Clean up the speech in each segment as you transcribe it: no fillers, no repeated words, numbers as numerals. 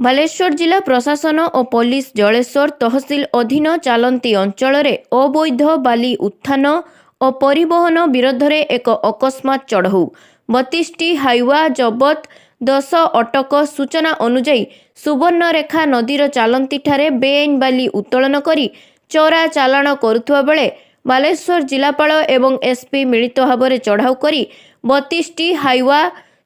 ବାଲେଶ୍ୱର ଜିଲ୍ଲା ପ୍ରଶାସନ ଓ ପୋଲିସ ଜଳେଶ୍ୱର ତହସିଲ ଅଧୀନ ଚାଲନ୍ତି ଅଞ୍ଚଳରେ ଅବୈଧ ବାଲି ଉତ୍ଥାନ ଓ ପରିବହନ ବିରୋଧରେ ଏକ ଅକସ୍ମାତ୍ ଚଢ଼ଉ। 32ଟି ହାଇୱା ଜବତ, 10 ଅଟକ। ସୂଚନା ଅନୁଯାୟୀ ସୁବର୍ଣ୍ଣରେଖା ନଦୀର ଚାଲନ୍ତିଠାରେ ବେଆଇନ ବାଲି ଉତ୍ତୋଳନ କରି ଚୋରା ଚାଲାଣ କରୁଥିବା ବେଳେ ବାଲେଶ୍ୱର ଜିଲ୍ଲାପାଳ ଏବଂ ଏସ୍ପି ମିଳିତ ଭାବରେ ଚଢ଼ଉ କରି 32ଟି ହାଇୱା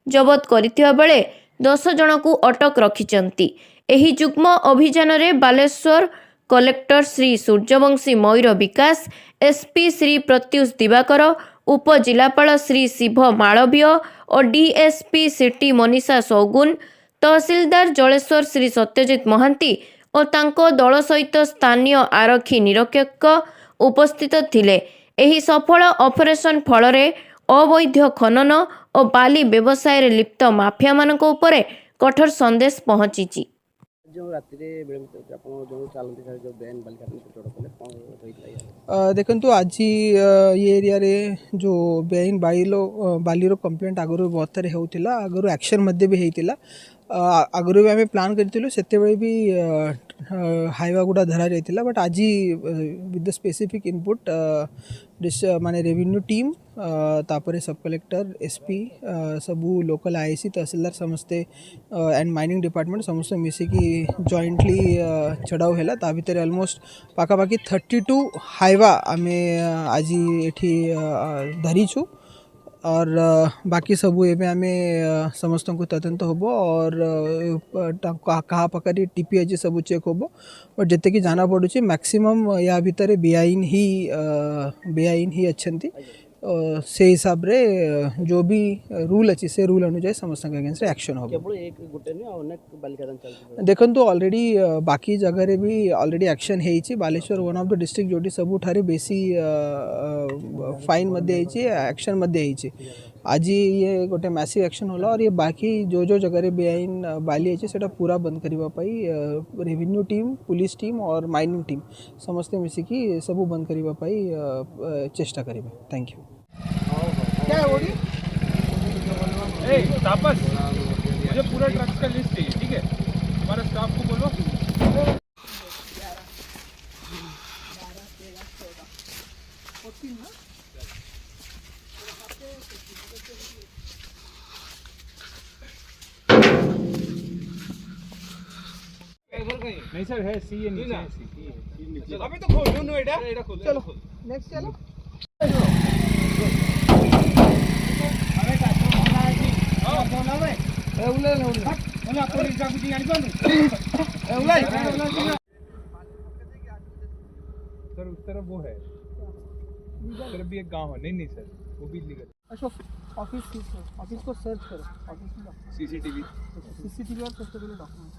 ଜବତ କରିଥିବା ବେଳେ 10 ଜଣଙ୍କୁ ଅଟକ ରଖିଛନ୍ତି। ଏହି ଯୁଗ୍ମ ଅଭିଯାନରେ ବାଲେଶ୍ୱର କଲେକ୍ଟର ଶ୍ରୀ ସୂର୍ଯ୍ୟବଂଶୀ ମୟୂର ବିକାଶ, ଏସ୍ପି ଶ୍ରୀ ପ୍ରତ୍ୟୁଷ ଦିବାକର, ଉପଜିଲ୍ଲାପାଳ ଶ୍ରୀ ଶିବ ମାଳବୀୟ ଓ ଡିଏସ୍ପି ସିଟି ମନୀଷା ସୌଗୁନ, ତହସିଲଦାର ଜଳେଶ୍ୱର ଶ୍ରୀ ସତ୍ୟଜିତ ମହାନ୍ତି ଓ ତାଙ୍କ ଦଳ ସହିତ ସ୍ଥାନୀୟ ଆରକ୍ଷୀ ନିରୀକ୍ଷକ ଉପସ୍ଥିତ ଥିଲେ। ଏହି ସଫଳ ଅପରେସନ ଫଳରେ ଅବୈଧ ଖନନ ଓ ବାଲି ବ୍ୟବସାୟରେ ଲିପ୍ତ ମାଫିଆମାନଙ୍କ ଉପରେ କଠୋର ସନ୍ଦେଶ ପହଞ୍ଚିଛି। देखु आज ये एरिया रे जो बेआईन बालीर कंप्लेंट आगु बहुत सारे होता आगु एक्शन मध्य भी होता आगु भी आम प्लान करूँ से भी हाइवा गुड़ा धरा जाता बट आज विथ द स्पेसिफिक इनपुट माने रेवेन्यू टीम तापर सब कलेक्टर एसपी सबू लोकल आईसी तहसीलदार समस्ते एंड माइनिंग डिपार्टमेंट समस्त मिसिकी जॉइंटली चढ़ाऊ है ता भीतर ऑलमोस्ट पाखापाखि 32 हाइवा आम आज ये धरीचु और बाकी सबू एवं आम समस्त को तदंत हम और कहा पाखे टीपी आज सब चेक हम बट जिते कि जाना पड़ुची मैक्सिमम या भितर बेआईन ही अच्छा से हिसाब रे जो भी रूल अच्छी से रूल अनुसार समस्त अगेंस्ट एक्शन हो। देखो तो ऑलरेडी बाकी जगह रे भी ऑलरेडी एक्शन है। Baleswar one of the district जोटी सबुठारे बेसी फाइन मध्य एक्शन मध्य आज ये गोटे मैसिव एक्शन होला और ये बाकी जो जो जगह रे बेआईन बाली है सेटा पूरा बंद करने रेवेन्यू टीम, पुलिस टीम और माइनिंग टीम समस्ते मिसिकी सबू बंद करने चेष्टा करेंगे। Thank you. क्या है ओडी? तापस, मुझे पूरा ट्रक्स का लिस्ट चाहिए, ठीक है? हमारे स्टाफ को बोलो। नहीं सर है सी है नीचे अभी तो खोल नो एडा खोल चलो नेक्स्ट चलो सर उस तरफ वो है उस तरफ भी एक गांव है। नहीं सर वो भी लीगल। अशोक ऑफिस को सर्च करो, ऑफिस में सीसीटीवी और सबसे पहले डॉक्यूमेंट